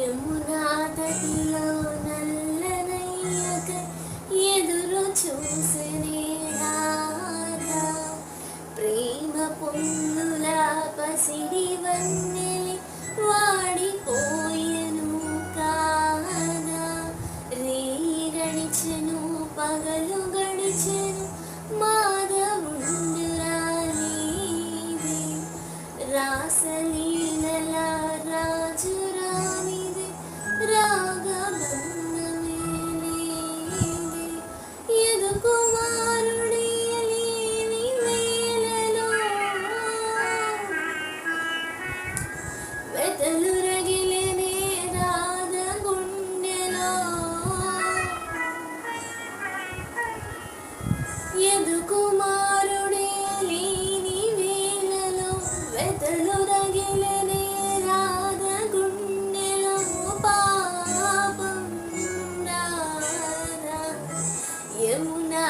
యమునా తటిలో నల్లనయ్యక ఎదురు చూసినే రాధా ప్రేమ పొందుల పసిడి వన్నెలి వాడిపోయెను కాదా రే గడిచెను పగలు గడిచెను మాధవుండురా నీదే రాసలీలల రాజురానిదే రాగబంధమే లేదే యదు కుమారుడే లేని వేళలో వెతలు రగిలెనే రాధ గుండెలో యదు కుమారుడే లేని వేళలో వెతలు రగిలెనే రాధ గుండెలో పాపం రాధా యమునా